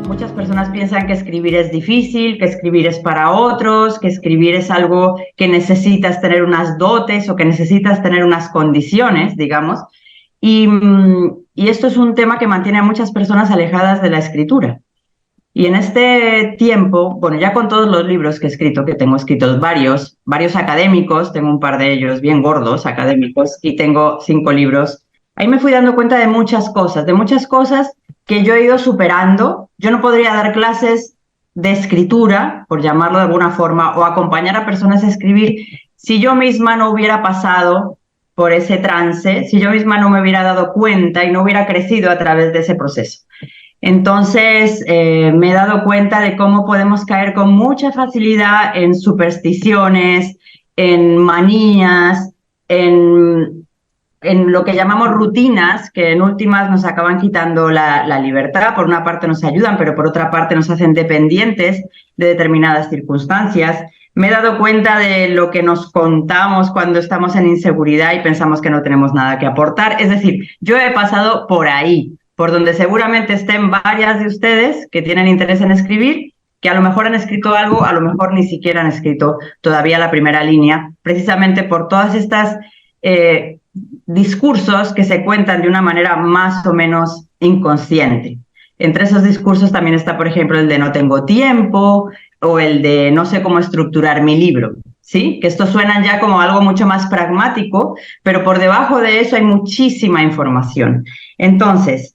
Muchas personas piensan que escribir es difícil, que escribir es para otros, que escribir es algo que necesitas tener unas dotes o que necesitas tener unas condiciones, digamos. Y esto es un tema que mantiene a muchas personas alejadas de la escritura. Y en este tiempo, bueno, ya con todos los libros que he escrito, que tengo escritos varios académicos, tengo un par de ellos bien gordos, académicos, y tengo 5 libros, ahí me fui dando cuenta de muchas cosas que yo he ido superando. Yo no podría dar clases de escritura, por llamarlo de alguna forma, o acompañar a personas a escribir si yo misma no hubiera pasado por ese trance, si yo misma no me hubiera dado cuenta y no hubiera crecido a través de ese proceso. Entonces, me he dado cuenta de cómo podemos caer con mucha facilidad en supersticiones, en manías, en lo que llamamos rutinas, que en últimas nos acaban quitando la libertad. Por una parte nos ayudan, pero por otra parte nos hacen dependientes de determinadas circunstancias. Me he dado cuenta de lo que nos contamos cuando estamos en inseguridad y pensamos que no tenemos nada que aportar. Es decir, yo he pasado por ahí, por donde seguramente estén varias de ustedes que tienen interés en escribir, que a lo mejor han escrito algo, a lo mejor ni siquiera han escrito todavía la primera línea, precisamente por todas estas discursos que se cuentan de una manera más o menos inconsciente. Entre esos discursos también está, por ejemplo, el de no tengo tiempo o el de no sé cómo estructurar mi libro, ¿sí? Que estos suenan ya como algo mucho más pragmático, pero por debajo de eso hay muchísima información. Entonces,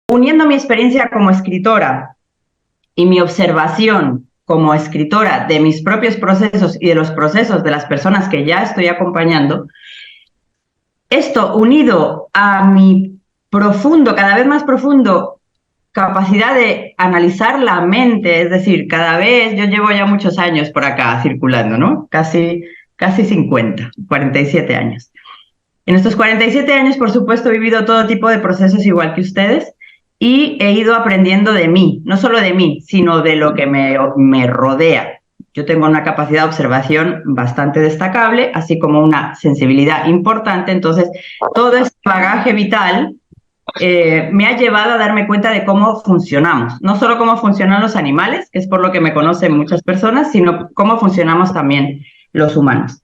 uniendo mi experiencia como escritora y mi observación como escritora de mis propios procesos y de los procesos de las personas que ya estoy acompañando, esto unido a mi profundo, cada vez más profundo, capacidad de analizar la mente, es decir, cada vez, yo llevo ya muchos años por acá circulando, ¿no? Casi 50, 47 años. En estos 47 años, por supuesto, he vivido todo tipo de procesos igual que ustedes y he ido aprendiendo de mí, no solo de mí, sino de lo que me rodea. Yo tengo una capacidad de observación bastante destacable, así como una sensibilidad importante. Entonces, todo este bagaje vital me ha llevado a darme cuenta de cómo funcionamos. No solo cómo funcionan los animales, que es por lo que me conocen muchas personas, sino cómo funcionamos también los humanos.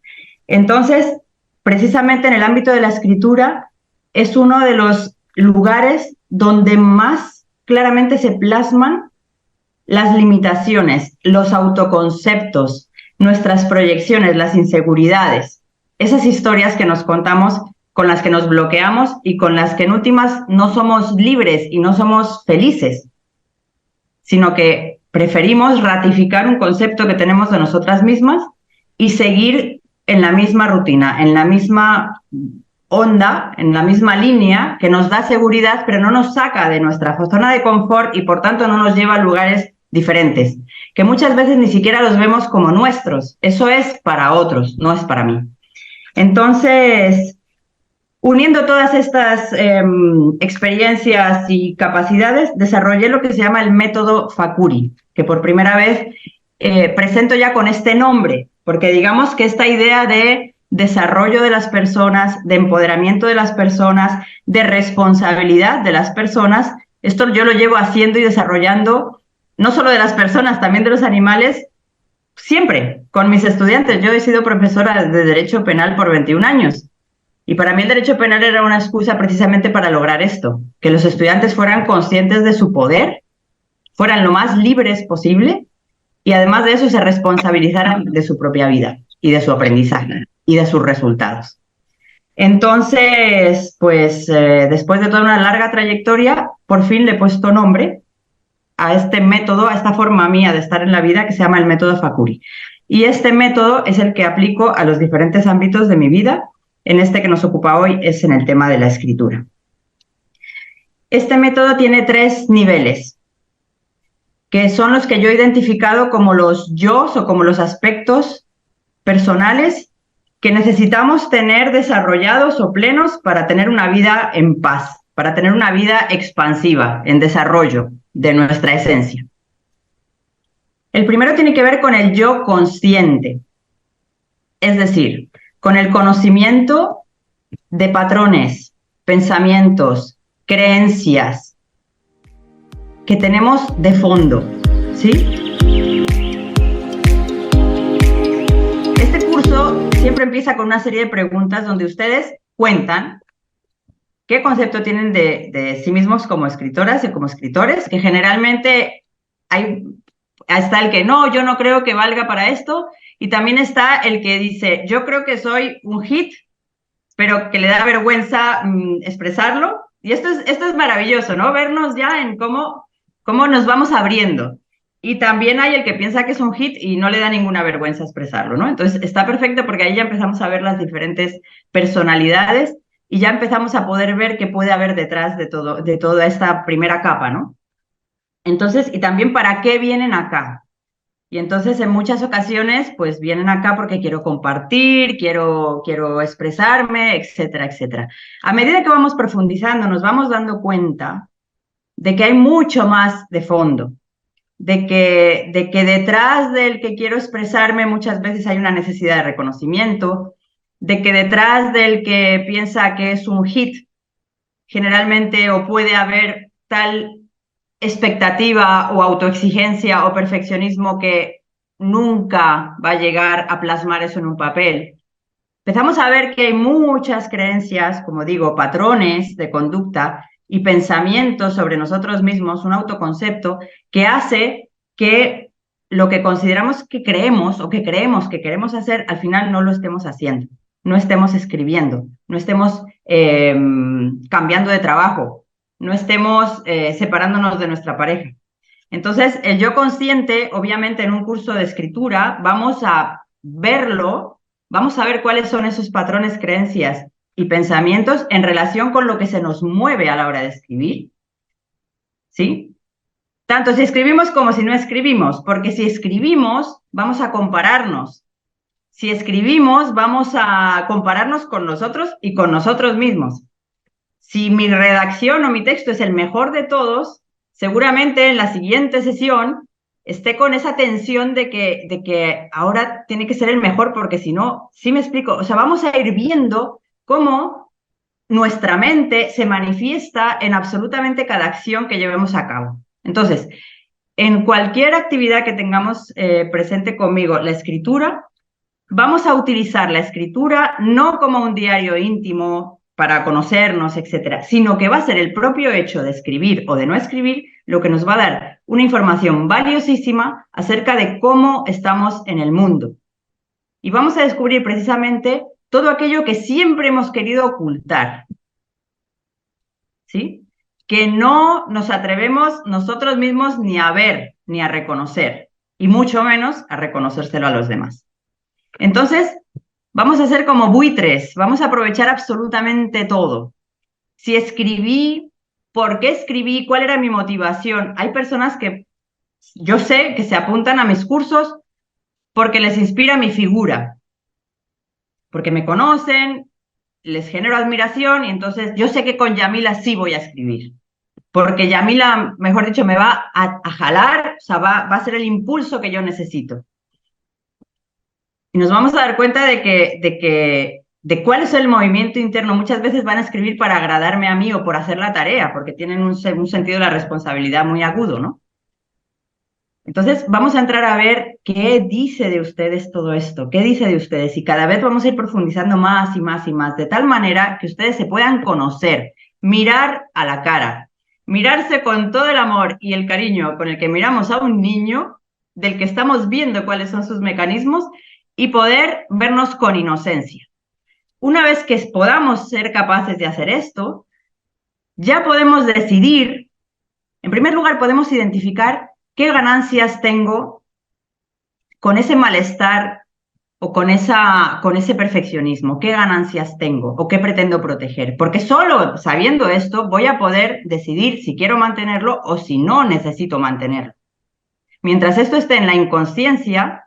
Entonces, precisamente en el ámbito de la escritura, es uno de los lugares donde más claramente se plasman las limitaciones, los autoconceptos, nuestras proyecciones, las inseguridades, esas historias que nos contamos, con las que nos bloqueamos y con las que en últimas no somos libres y no somos felices, sino que preferimos ratificar un concepto que tenemos de nosotras mismas y seguir en la misma rutina, en la misma onda, en la misma línea que nos da seguridad, pero no nos saca de nuestra zona de confort y por tanto no nos lleva a lugares diferentes, que muchas veces ni siquiera los vemos como nuestros. Eso es para otros, no es para mí. Entonces, uniendo todas estas experiencias y capacidades, desarrollé lo que se llama el método Fakuri, que por primera vez presento ya con este nombre, porque digamos que esta idea de desarrollo de las personas, de empoderamiento de las personas, de responsabilidad de las personas, esto yo lo llevo haciendo y desarrollando no solo de las personas, también de los animales, siempre, con mis estudiantes. Yo he sido profesora de Derecho Penal por 21 años. Y para mí el derecho penal era una excusa precisamente para lograr esto, que los estudiantes fueran conscientes de su poder, fueran lo más libres posible y además de eso se responsabilizaran de su propia vida y de su aprendizaje y de sus resultados. Entonces, pues después de toda una larga trayectoria, por fin le he puesto nombre a este método, a esta forma mía de estar en la vida que se llama el método Fakuri. Y este método es el que aplico a los diferentes ámbitos de mi vida. En este que nos ocupa hoy es en el tema de la escritura. Este método tiene 3 niveles, que son los que yo he identificado como los yos o como los aspectos personales que necesitamos tener desarrollados o plenos para tener una vida en paz, para tener una vida expansiva, en desarrollo de nuestra esencia. El primero tiene que ver con el yo consciente, es decir, con el conocimiento de patrones, pensamientos, creencias, que tenemos de fondo, ¿sí? Este curso siempre empieza con una serie de preguntas donde ustedes cuentan qué concepto tienen de sí mismos como escritoras y como escritores, que generalmente está el que no, yo no creo que valga para esto, y también está el que dice, yo creo que soy un hit, pero que le da vergüenza expresarlo. Y esto es maravilloso, ¿no? Vernos ya en cómo nos vamos abriendo. Y también hay el que piensa que es un hit y no le da ninguna vergüenza expresarlo, ¿no? Entonces está perfecto porque ahí ya empezamos a ver las diferentes personalidades y ya empezamos a poder ver qué puede haber detrás de toda esta primera capa, ¿no? Entonces, y también para qué vienen acá. Y entonces en muchas ocasiones pues vienen acá porque quiero compartir, quiero expresarme, etcétera, etcétera. A medida que vamos profundizando nos vamos dando cuenta de que hay mucho más de fondo, de que detrás del que quiero expresarme muchas veces hay una necesidad de reconocimiento, de que detrás del que piensa que es un hit generalmente o puede haber tal expectativa o autoexigencia o perfeccionismo que nunca va a llegar a plasmar eso en un papel. Empezamos a ver que hay muchas creencias, como digo, patrones de conducta y pensamientos sobre nosotros mismos, un autoconcepto que hace que lo que consideramos que creemos o que creemos que queremos hacer, al final no lo estemos haciendo, no estemos escribiendo, no estemos cambiando de trabajo, no estemos separándonos de nuestra pareja. Entonces, el yo consciente, obviamente en un curso de escritura, vamos a verlo, vamos a ver cuáles son esos patrones, creencias y pensamientos en relación con lo que se nos mueve a la hora de escribir, ¿sí? Tanto si escribimos como si no escribimos, porque si escribimos, vamos a compararnos. Si escribimos, vamos a compararnos con nosotros y con nosotros mismos. Si mi redacción o mi texto es el mejor de todos, seguramente en la siguiente sesión esté con esa tensión de que ahora tiene que ser el mejor, porque si no, sí me explico, o sea, vamos a ir viendo cómo nuestra mente se manifiesta en absolutamente cada acción que llevemos a cabo. Entonces, en cualquier actividad que tengamos presente conmigo, la escritura, vamos a utilizar la escritura no como un diario íntimo para conocernos, etcétera, sino que va a ser el propio hecho de escribir o de no escribir lo que nos va a dar una información valiosísima acerca de cómo estamos en el mundo. Y vamos a descubrir precisamente todo aquello que siempre hemos querido ocultar, ¿sí? Que no nos atrevemos nosotros mismos ni a ver, ni a reconocer, y mucho menos a reconocérselo a los demás. Entonces, vamos a ser como buitres, vamos a aprovechar absolutamente todo. Si escribí, ¿por qué escribí? ¿Cuál era mi motivación? Hay personas que yo sé que se apuntan a mis cursos porque les inspira mi figura, porque me conocen, les genero admiración y entonces yo sé que con Yamila sí voy a escribir, porque Yamila, mejor dicho, me va a jalar, o sea, va a ser el impulso que yo necesito. Y nos vamos a dar cuenta de cuál es el movimiento interno. Muchas veces van a escribir para agradarme a mí o por hacer la tarea, porque tienen un sentido de la responsabilidad muy agudo, ¿no? Entonces, vamos a entrar a ver qué dice de ustedes todo esto, qué dice de ustedes, y cada vez vamos a ir profundizando más y más y más, de tal manera que ustedes se puedan conocer, mirar a la cara, mirarse con todo el amor y el cariño con el que miramos a un niño, del que estamos viendo cuáles son sus mecanismos, y poder vernos con inocencia. Una vez que podamos ser capaces de hacer esto, ya podemos decidir, en primer lugar, podemos identificar qué ganancias tengo con ese malestar o con ese perfeccionismo, qué ganancias tengo o qué pretendo proteger. Porque solo sabiendo esto voy a poder decidir si quiero mantenerlo o si no necesito mantenerlo. Mientras esto esté en la inconsciencia,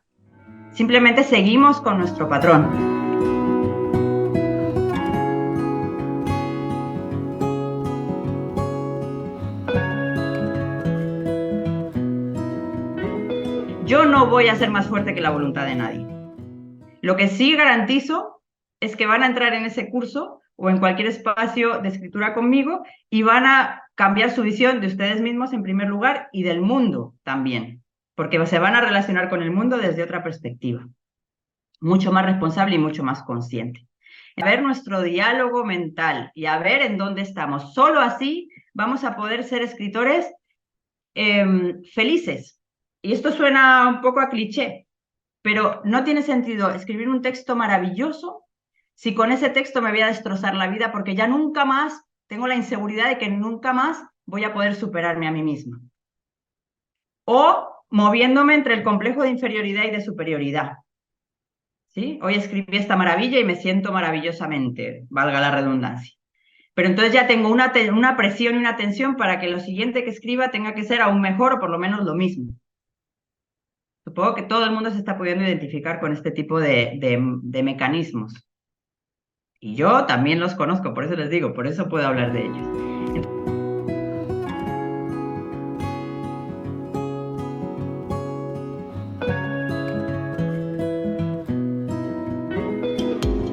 simplemente seguimos con nuestro patrón. Yo no voy a ser más fuerte que la voluntad de nadie. Lo que sí garantizo es que van a entrar en ese curso o en cualquier espacio de escritura conmigo y van a cambiar su visión de ustedes mismos en primer lugar y del mundo también, porque se van a relacionar con el mundo desde otra perspectiva, mucho más responsable y mucho más consciente. A ver nuestro diálogo mental y a ver en dónde estamos. Solo así vamos a poder ser escritores felices. Y esto suena un poco a cliché, pero no tiene sentido escribir un texto maravilloso si con ese texto me voy a destrozar la vida porque ya nunca más tengo la inseguridad de que nunca más voy a poder superarme a mí misma. O moviéndome entre el complejo de inferioridad y de superioridad. ¿Sí? Hoy escribí esta maravilla y me siento maravillosamente, valga la redundancia. Pero entonces ya tengo una presión y una tensión para que lo siguiente que escriba tenga que ser aún mejor o por lo menos lo mismo. Supongo que todo el mundo se está pudiendo identificar con este tipo de mecanismos. Y yo también los conozco, por eso les digo, por eso puedo hablar de ellos.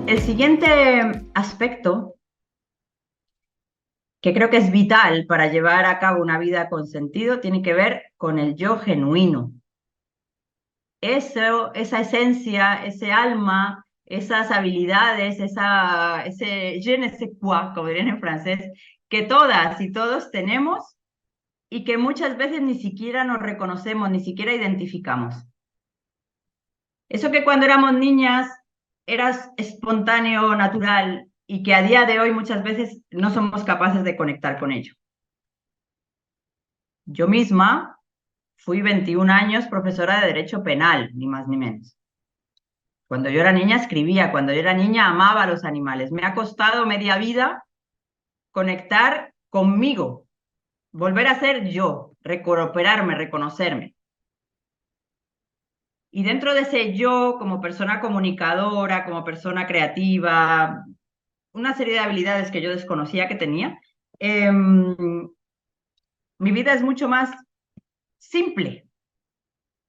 El siguiente aspecto, que creo que es vital para llevar a cabo una vida con sentido, tiene que ver con el yo genuino. Esa esencia, ese alma, esas habilidades, ese je ne sais quoi, como dirían en francés, que todas y todos tenemos y que muchas veces ni siquiera nos reconocemos, ni siquiera identificamos. Eso que cuando éramos niñas era espontáneo, natural, y que a día de hoy muchas veces no somos capaces de conectar con ello. Yo misma fui 21 años profesora de Derecho Penal, ni más ni menos. Cuando yo era niña escribía, cuando yo era niña amaba a los animales. Me ha costado media vida conectar conmigo, volver a ser yo, recuperarme, reconocerme. Y dentro de ese yo, como persona comunicadora, como persona creativa, una serie de habilidades que yo desconocía que tenía, mi vida es mucho más simple.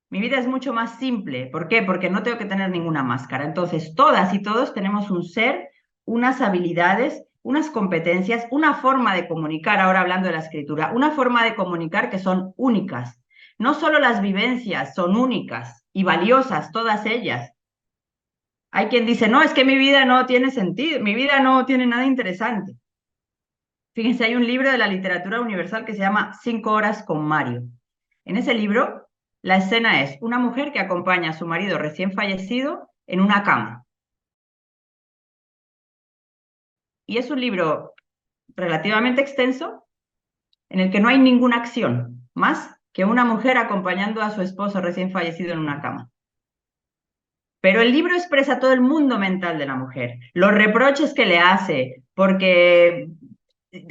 Mi vida es mucho más simple. ¿Por qué? Porque no tengo que tener ninguna máscara. Entonces, todas y todos tenemos un ser, unas habilidades, unas competencias, una forma de comunicar, ahora hablando de la escritura, una forma de comunicar que son únicas. No solo las vivencias son únicas y valiosas, todas ellas. Hay quien dice, no, es que mi vida no tiene sentido, mi vida no tiene nada interesante. Fíjense, hay un libro de la literatura universal que se llama 5 horas con Mario. En ese libro, la escena es una mujer que acompaña a su marido recién fallecido en una cama. Y es un libro relativamente extenso en el que no hay ninguna acción, más que una mujer acompañando a su esposo recién fallecido en una cama. Pero el libro expresa todo el mundo mental de la mujer, los reproches que le hace, porque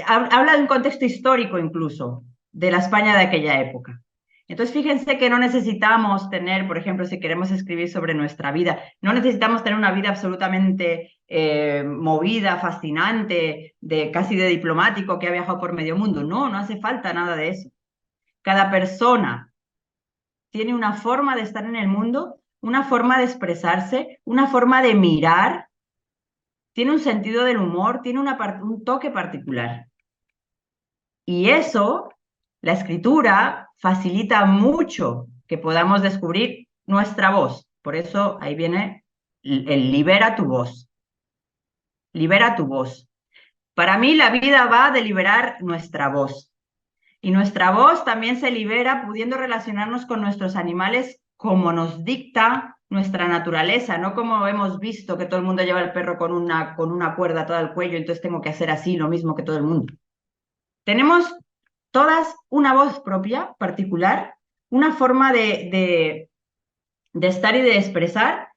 habla de un contexto histórico incluso, de la España de aquella época. Entonces, fíjense que no necesitamos tener, por ejemplo, si queremos escribir sobre nuestra vida, no necesitamos tener una vida absolutamente movida, fascinante, casi de diplomático que ha viajado por medio mundo. No, no hace falta nada de eso. Cada persona tiene una forma de estar en el mundo, una forma de expresarse, una forma de mirar, tiene un sentido del humor, tiene un toque particular. Y eso, la escritura, facilita mucho que podamos descubrir nuestra voz. Por eso ahí viene el libera tu voz. Libera tu voz. Para mí la vida va de liberar nuestra voz. Y nuestra voz también se libera pudiendo relacionarnos con nuestros animales como nos dicta nuestra naturaleza, no como hemos visto que todo el mundo lleva el perro con una cuerda atada al cuello, entonces tengo que hacer así lo mismo que todo el mundo. Tenemos todas una voz propia, particular, una forma de estar y de expresar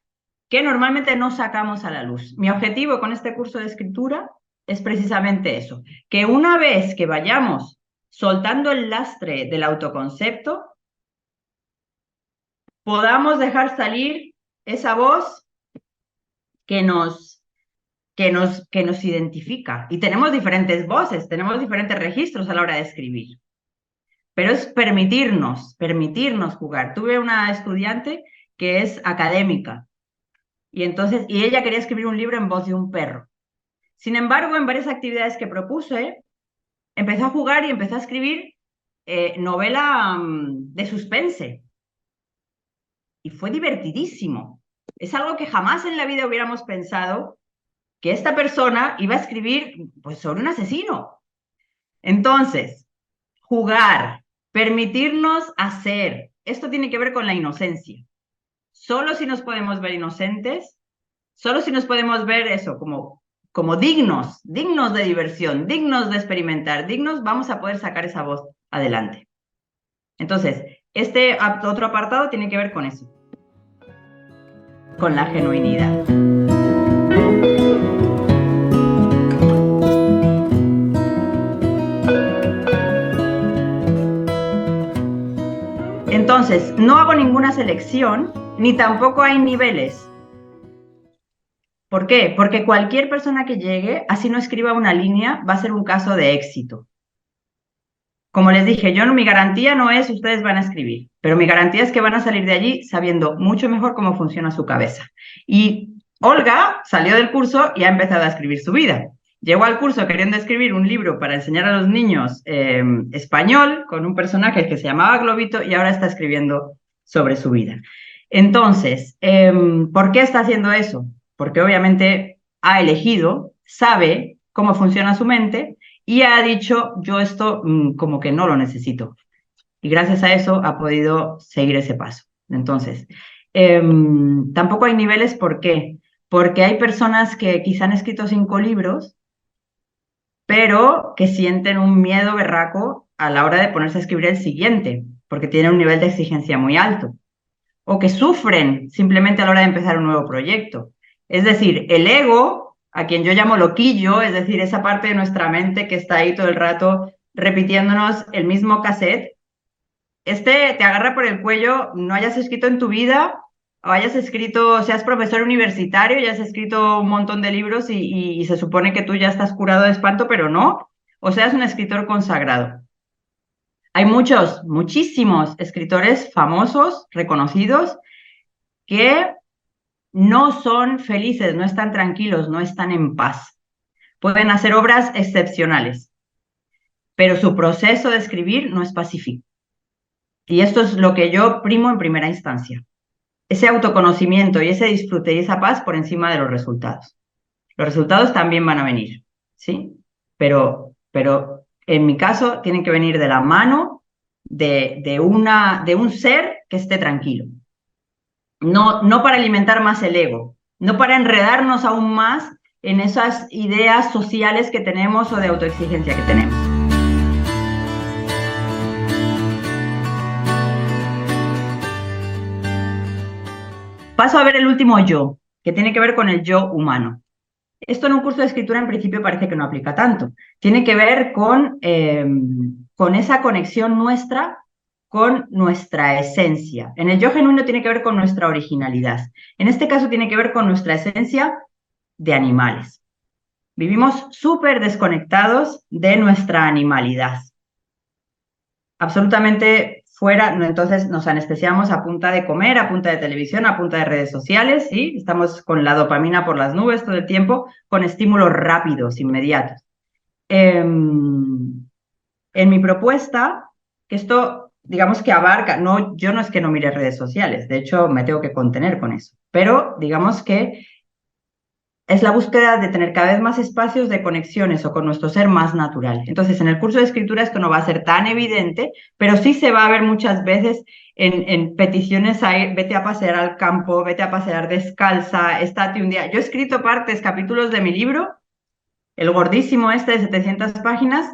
que normalmente no sacamos a la luz. Mi objetivo con este curso de escritura es precisamente eso, que una vez que vayamos soltando el lastre del autoconcepto, podamos dejar salir esa voz que nos identifica. Y tenemos diferentes voces, tenemos diferentes registros a la hora de escribir. Pero es permitirnos jugar. Tuve una estudiante que es académica y ella quería escribir un libro en voz de un perro. Sin embargo, en varias actividades que propuse, empezó a jugar y empezó a escribir novela de suspense. Y fue divertidísimo. Es algo que jamás en la vida hubiéramos pensado que esta persona iba a escribir pues, sobre un asesino. Entonces, jugar, permitirnos hacer, esto tiene que ver con la inocencia. Solo si nos podemos ver inocentes, solo si nos podemos ver eso como dignos de diversión, dignos de experimentar, dignos, vamos a poder sacar esa voz adelante. Entonces, este otro apartado tiene que ver con eso, con la genuinidad. Entonces, no hago ninguna selección, ni tampoco hay niveles. ¿Por qué? Porque cualquier persona que llegue, así no escriba una línea, va a ser un caso de éxito. Como les dije, mi garantía no es ustedes van a escribir, pero mi garantía es que van a salir de allí sabiendo mucho mejor cómo funciona su cabeza. Y Olga salió del curso y ha empezado a escribir su vida. Llegó al curso queriendo escribir un libro para enseñar a los niños español con un personaje que se llamaba Globito y ahora está escribiendo sobre su vida. Entonces, ¿por qué está haciendo eso? Porque obviamente ha elegido, sabe cómo funciona su mente y ha dicho, yo esto como que no lo necesito. Y gracias a eso ha podido seguir ese paso. Entonces, tampoco hay niveles, ¿por qué? Porque hay personas que quizá han escrito 5 libros, pero que sienten un miedo berraco a la hora de ponerse a escribir el siguiente, porque tienen un nivel de exigencia muy alto. O que sufren simplemente a la hora de empezar un nuevo proyecto. Es decir, el ego, a quien yo llamo loquillo, es decir, esa parte de nuestra mente que está ahí todo el rato repitiéndonos el mismo cassette, te agarra por el cuello, no hayas escrito en tu vida, o hayas escrito, seas profesor universitario y has escrito un montón de libros y se supone que tú ya estás curado de espanto, pero no, o seas un escritor consagrado. Hay muchísimos escritores famosos, reconocidos, que no son felices, no están tranquilos, no están en paz. Pueden hacer obras excepcionales, pero su proceso de escribir no es pacífico. Y esto es lo que yo primo en primera instancia. Ese autoconocimiento y ese disfrute y esa paz por encima de los resultados. Los resultados también van a venir, ¿sí? Pero en mi caso tienen que venir de la mano de un ser que esté tranquilo. No para alimentar más el ego, no para enredarnos aún más en esas ideas sociales que tenemos o de autoexigencia que tenemos. Paso a ver el último yo, que tiene que ver con el yo humano. Esto en un curso de escritura en principio parece que no aplica tanto. Tiene que ver con esa conexión nuestra con nuestra esencia. En el yo genuino tiene que ver con nuestra originalidad. En este caso tiene que ver con nuestra esencia de animales. Vivimos súper desconectados de nuestra animalidad. Absolutamente fuera, entonces nos anestesiamos a punta de comer, a punta de televisión, a punta de redes sociales, ¿sí? Estamos con la dopamina por las nubes todo el tiempo, con estímulos rápidos, inmediatos. En mi propuesta, que esto, digamos que abarca, yo no es que no mire redes sociales, de hecho me tengo que contener con eso, pero digamos que es la búsqueda de tener cada vez más espacios de conexiones o con nuestro ser más natural. Entonces, en el curso de escritura esto no va a ser tan evidente, pero sí se va a ver muchas veces en peticiones a ir, vete a pasear al campo, vete a pasear descalza, estate un día. Yo he escrito capítulos de mi libro, el gordísimo este de 700 páginas,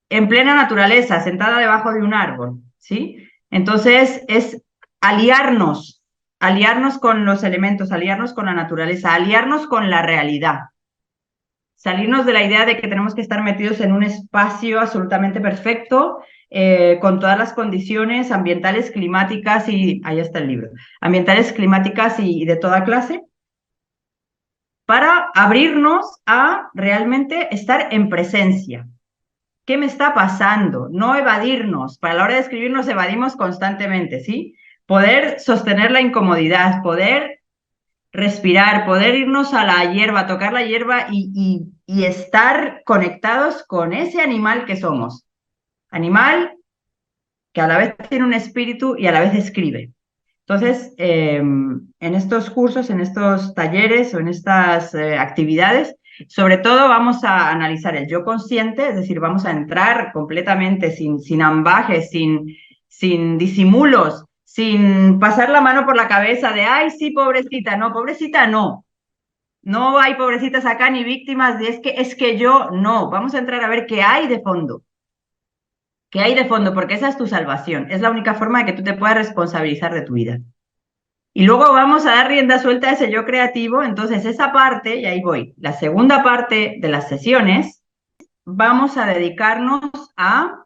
en plena naturaleza, sentada debajo de un árbol, ¿sí? Entonces, es aliarnos con los elementos, aliarnos con la naturaleza, aliarnos con la realidad. Salirnos de la idea de que tenemos que estar metidos en un espacio absolutamente perfecto, con todas las condiciones ambientales, climáticas y, ahí está el libro, ambientales, climáticas y de toda clase, para abrirnos a realmente estar en presencia. ¿Qué me está pasando? No evadirnos. Para la hora de escribir nos evadimos constantemente, ¿sí? Poder sostener la incomodidad, poder respirar, poder irnos a la hierba, tocar la hierba y y estar conectados con ese animal que somos. Animal que a la vez tiene un espíritu y a la vez escribe. Entonces, en estos cursos, en estos talleres o en estas actividades, sobre todo vamos a analizar el yo consciente, es decir, vamos a entrar completamente sin ambajes, sin disimulos, sin pasar la mano por la cabeza de, ay, sí, pobrecita, no. No hay pobrecitas acá ni víctimas de es que yo no. Vamos a entrar a ver qué hay de fondo. ¿Qué hay de fondo? Porque esa es tu salvación. Es la única forma de que tú te puedas responsabilizar de tu vida. Y luego vamos a dar rienda suelta a ese yo creativo. Entonces, esa parte, y ahí voy, la segunda parte de las sesiones, vamos a dedicarnos a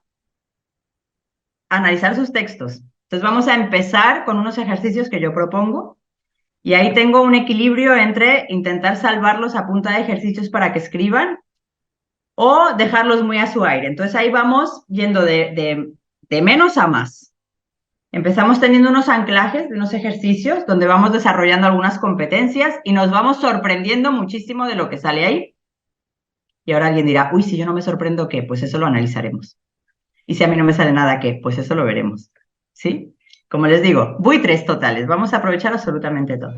analizar sus textos. Entonces, vamos a empezar con unos ejercicios que yo propongo. Y ahí tengo un equilibrio entre intentar salvarlos a punta de ejercicios para que escriban o dejarlos muy a su aire. Entonces, ahí vamos yendo de menos a más. Empezamos teniendo unos anclajes de unos ejercicios donde vamos desarrollando algunas competencias y nos vamos sorprendiendo muchísimo de lo que sale ahí. Y ahora alguien dirá, uy, si yo no me sorprendo, ¿qué? Pues eso lo analizaremos. Y si a mí no me sale nada, ¿qué? Pues eso lo veremos. ¿Sí? Como les digo, buitres totales. Vamos a aprovechar absolutamente todo.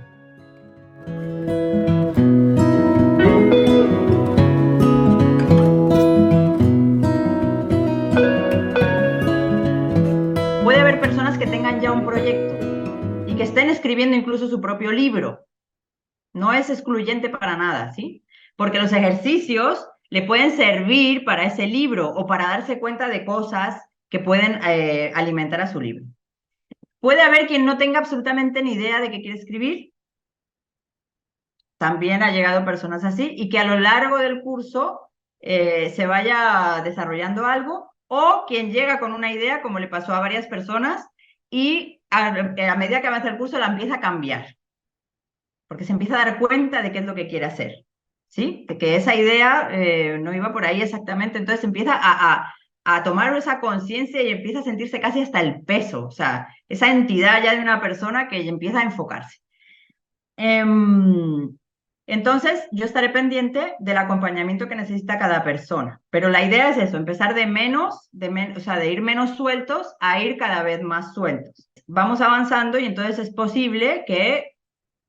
Puede haber personas que tengan ya un proyecto y que estén escribiendo incluso su propio libro. No es excluyente para nada, ¿sí? Porque los ejercicios le pueden servir para ese libro o para darse cuenta de cosas que pueden alimentar a su libro. Puede haber quien no tenga absolutamente ni idea de qué quiere escribir. También ha llegado personas así y que a lo largo del curso se vaya desarrollando algo o quien llega con una idea, como le pasó a varias personas, y a medida que avanza el curso la empieza a cambiar porque se empieza a dar cuenta de qué es lo que quiere hacer, ¿sí? De que esa idea no iba por ahí exactamente, entonces empieza a tomar esa conciencia y empieza a sentirse casi hasta el peso, o sea, esa entidad ya de una persona que empieza a enfocarse. Entonces, yo estaré pendiente del acompañamiento que necesita cada persona, pero la idea es eso, empezar de menos, o sea, de ir menos sueltos a ir cada vez más sueltos. Vamos avanzando y entonces es posible que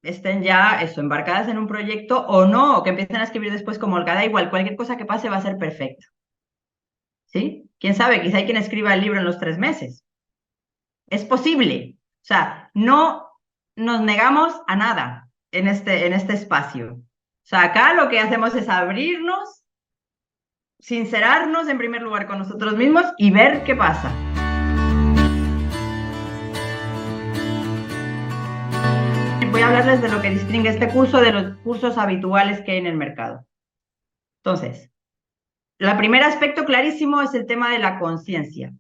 estén ya eso, embarcadas en un proyecto o no, o que empiecen a escribir después como holgada, igual, cualquier cosa que pase va a ser perfecta. ¿Sí? ¿Quién sabe? Quizá hay quien escriba el libro en los 3 meses. Es posible. O sea, no nos negamos a nada en este espacio. O sea, acá lo que hacemos es abrirnos, sincerarnos en primer lugar con nosotros mismos y ver qué pasa. Voy a hablarles de lo que distingue este curso de los cursos habituales que hay en el mercado. Entonces, el primer aspecto clarísimo es el tema de la conciencia.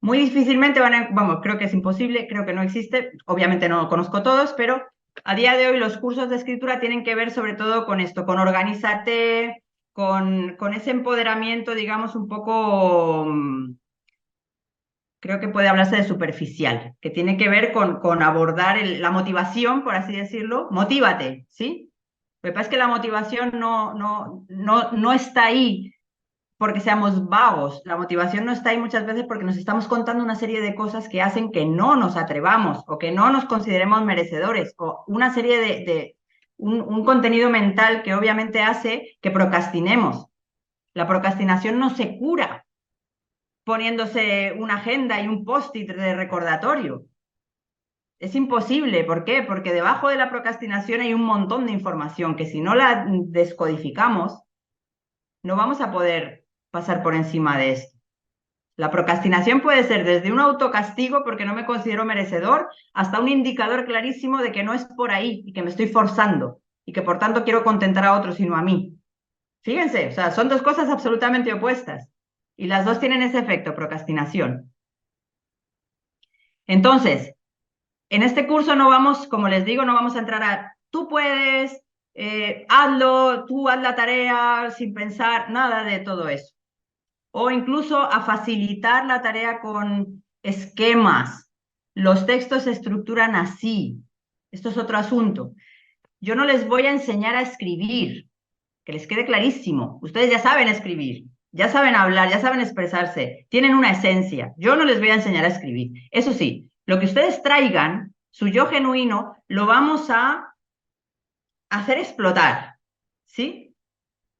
Muy difícilmente vamos, creo que es imposible, creo que no existe, obviamente no conozco todos, pero a día de hoy los cursos de escritura tienen que ver sobre todo con esto, con organízate, con ese empoderamiento, digamos, un poco, creo que puede hablarse de superficial, que tiene que ver con abordar la motivación, por así decirlo. Motívate, ¿sí? Lo que pasa es que la motivación no está ahí porque seamos vagos. La motivación no está ahí muchas veces porque nos estamos contando una serie de cosas que hacen que no nos atrevamos o que no nos consideremos merecedores o una serie un contenido mental que obviamente hace que procrastinemos. La procrastinación no se cura poniéndose una agenda y un post-it de recordatorio. Es imposible. ¿Por qué? Porque debajo de la procrastinación hay un montón de información que si no la descodificamos, no vamos a poder pasar por encima de esto. La procrastinación puede ser desde un autocastigo porque no me considero merecedor hasta un indicador clarísimo de que no es por ahí y que me estoy forzando y que por tanto quiero contentar a otros y no a mí. Fíjense, o sea, son dos cosas absolutamente opuestas y las dos tienen ese efecto, procrastinación. Entonces, en este curso no vamos, como les digo, no vamos a entrar a tú puedes, hazlo, tú haz la tarea sin pensar, nada de todo eso. O incluso a facilitar la tarea con esquemas. Los textos se estructuran así. Esto es otro asunto. Yo no les voy a enseñar a escribir. que les quede clarísimo. Ustedes ya saben escribir, ya saben hablar, ya saben expresarse, tienen una esencia. Yo no les voy a enseñar a escribir. Eso sí, lo que ustedes traigan, su yo genuino, lo vamos a hacer explotar, ¿sí?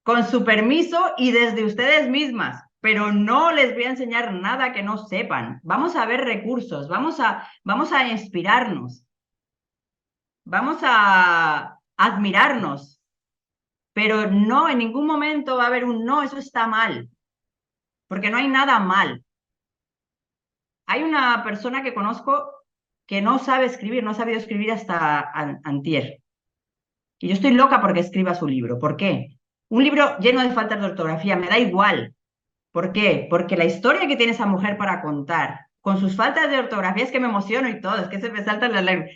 Con su permiso y desde ustedes mismas, pero no les voy a enseñar nada que no sepan. Vamos a ver recursos, vamos a inspirarnos, vamos a admirarnos, pero no, en ningún momento va a haber un no, eso está mal, porque no hay nada mal. Hay una persona que conozco que no sabe escribir, no ha sabido escribir hasta antier. Y yo estoy loca porque escriba su libro. ¿Por qué? Un libro lleno de faltas de ortografía, me da igual. ¿Por qué? Porque la historia que tiene esa mujer para contar, con sus faltas de ortografía, es que me emociono y todo, es que se me saltan las lágrimas.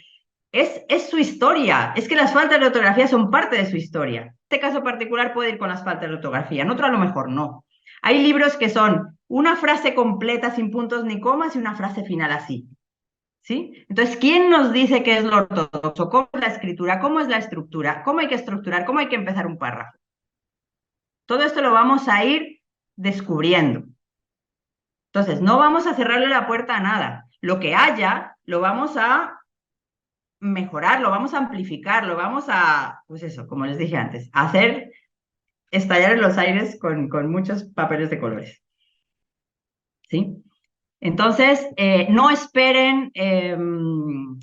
Es su historia, es que las faltas de ortografía son parte de su historia. En este caso particular puede ir con las faltas de ortografía, en otro a lo mejor no. Hay libros que son una frase completa sin puntos ni comas y una frase final así. ¿Sí? Entonces, ¿quién nos dice qué es lo ortodoxo? ¿Cómo es la escritura? ¿Cómo es la estructura? ¿Cómo hay que estructurar? ¿Cómo hay que empezar un párrafo? Todo esto lo vamos a ir descubriendo. Entonces, no vamos a cerrarle la puerta a nada. Lo que haya, lo vamos a mejorar, lo vamos a amplificar, lo vamos a, pues eso, como les dije antes, hacer estallar en los aires con muchos papeles de colores. ¿Sí? Entonces, no esperen, el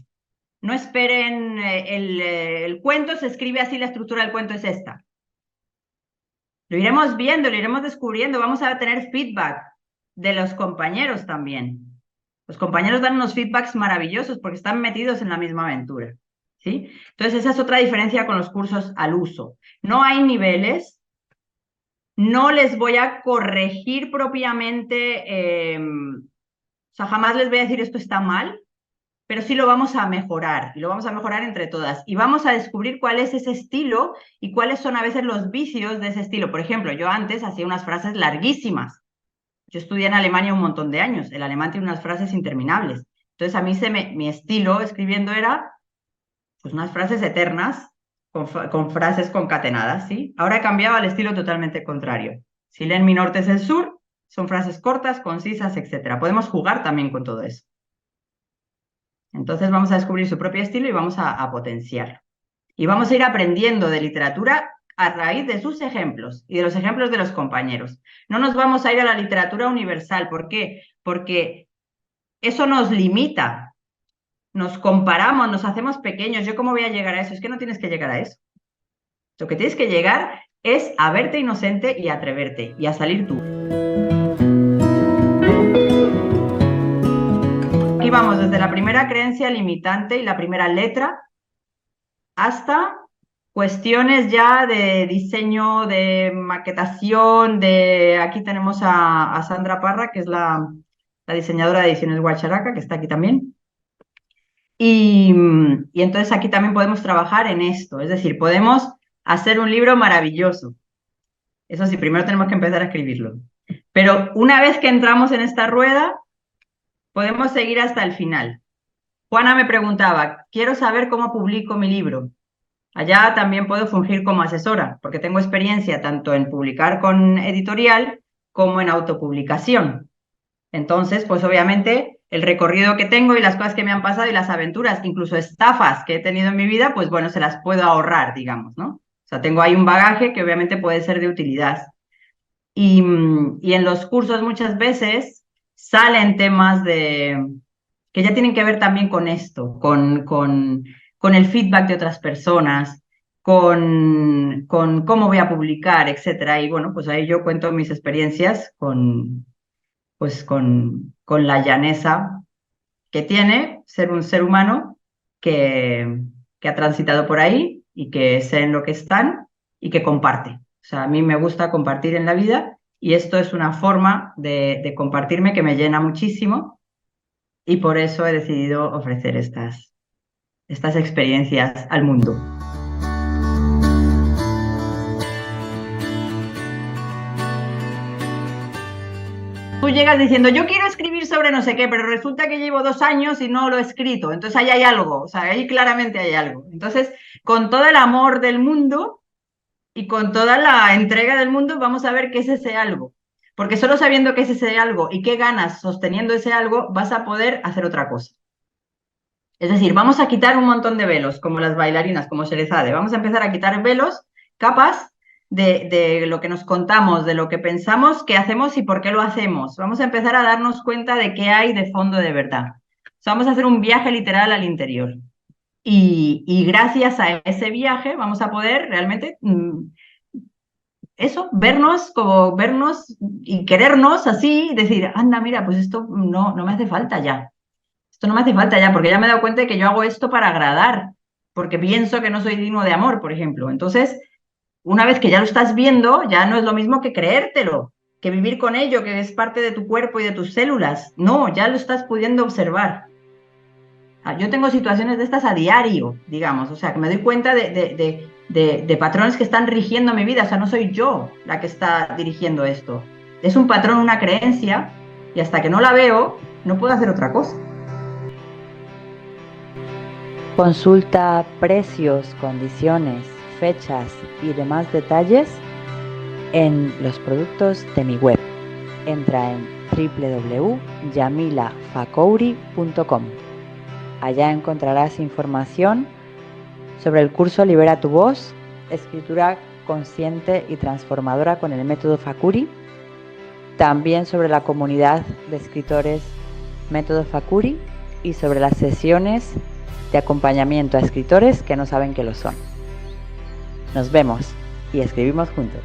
cuento se escribe así, la estructura del cuento es esta. Lo iremos viendo, lo iremos descubriendo, vamos a tener feedback de los compañeros también. Los compañeros dan unos feedbacks maravillosos porque están metidos en la misma aventura, ¿sí? Entonces, esa es otra diferencia con los cursos al uso. No hay niveles, no les voy a corregir propiamente, o sea, jamás les voy a decir esto está mal, pero sí lo vamos a mejorar, y lo vamos a mejorar entre todas. Y vamos a descubrir cuál es ese estilo y cuáles son a veces los vicios de ese estilo. Por ejemplo, yo antes hacía unas frases larguísimas. Yo estudié en Alemania un montón de años. El alemán tiene unas frases interminables. Entonces a mí mi estilo escribiendo era pues unas frases eternas con frases concatenadas, ¿sí? Ahora he cambiado al estilo totalmente contrario. Si leen Mi norte es el sur, son frases cortas, concisas, etc. Podemos jugar también con todo eso. Entonces vamos a descubrir su propio estilo y vamos a potenciarlo. Y vamos a ir aprendiendo de literatura a raíz de sus ejemplos y de los ejemplos de los compañeros. No nos vamos a ir a la literatura universal. ¿Por qué? Porque eso nos limita. Nos comparamos, nos hacemos pequeños. ¿Yo cómo voy a llegar a eso? Es que no tienes que llegar a eso. Lo que tienes que llegar es a verte inocente y a atreverte y a salir tú. Aquí vamos desde la primera creencia limitante y la primera letra hasta cuestiones ya de diseño, de maquetación, de... Aquí tenemos a Sandra Parra, que es la diseñadora de ediciones Guacharaca, que está aquí también. Y entonces aquí también podemos trabajar en esto, es decir, podemos hacer un libro maravilloso. Eso sí, primero tenemos que empezar a escribirlo. Pero una vez que entramos en esta rueda, podemos seguir hasta el final. Juana me preguntaba, quiero saber cómo publico mi libro. Allá también puedo fungir como asesora, porque tengo experiencia tanto en publicar con editorial como en autopublicación. Entonces, pues obviamente el recorrido que tengo y las cosas que me han pasado y las aventuras, incluso estafas que he tenido en mi vida, pues bueno, se las puedo ahorrar, digamos, ¿no? O sea, tengo ahí un bagaje que obviamente puede ser de utilidad. Y en los cursos muchas veces salen temas que ya tienen que ver también con esto, con el feedback de otras personas, con cómo voy a publicar, etcétera. Y bueno, pues ahí yo cuento mis experiencias pues con la llaneza que tiene ser un ser humano que ha transitado por ahí y que sé en lo que están y que comparte. O sea, a mí me gusta compartir en la vida y esto es una forma de compartirme que me llena muchísimo y por eso he decidido ofrecer estas experiencias al mundo. Tú llegas diciendo, yo quiero escribir sobre no sé qué, pero resulta que llevo 2 años y no lo he escrito. Entonces ahí hay algo, o sea, ahí claramente hay algo. Entonces, con todo el amor del mundo, y con toda la entrega del mundo vamos a ver qué es ese algo. Porque solo sabiendo qué es ese algo y qué ganas sosteniendo ese algo, vas a poder hacer otra cosa. Es decir, vamos a quitar un montón de velos, como las bailarinas, como Sherezade. Vamos a empezar a quitar velos, capas de lo que nos contamos, de lo que pensamos, qué hacemos y por qué lo hacemos. Vamos a empezar a darnos cuenta de qué hay de fondo de verdad. O sea, vamos a hacer un viaje literal al interior. Y gracias a ese viaje vamos a poder realmente eso, vernos como vernos y querernos así, decir, anda, mira, pues esto no me hace falta ya. Esto no me hace falta ya, porque ya me he dado cuenta de que yo hago esto para agradar, porque pienso que no soy digno de amor, por ejemplo. Entonces, una vez que ya lo estás viendo, ya no es lo mismo que creértelo, que vivir con ello, que es parte de tu cuerpo y de tus células. No, ya lo estás pudiendo observar. Yo tengo situaciones de estas a diario, digamos, o sea, que me doy cuenta de patrones que están rigiendo mi vida, o sea, no soy yo la que está dirigiendo esto. Es un patrón, una creencia, y hasta que no la veo, no puedo hacer otra cosa. Consulta precios, condiciones, fechas y demás detalles en los productos de mi web. Entra en www.yamilafakouri.com. Allá encontrarás información sobre el curso Libera tu voz, escritura consciente y transformadora con el método Fakuri, también sobre la comunidad de escritores método Fakuri y sobre las sesiones de acompañamiento a escritores que no saben que lo son. Nos vemos y escribimos juntos.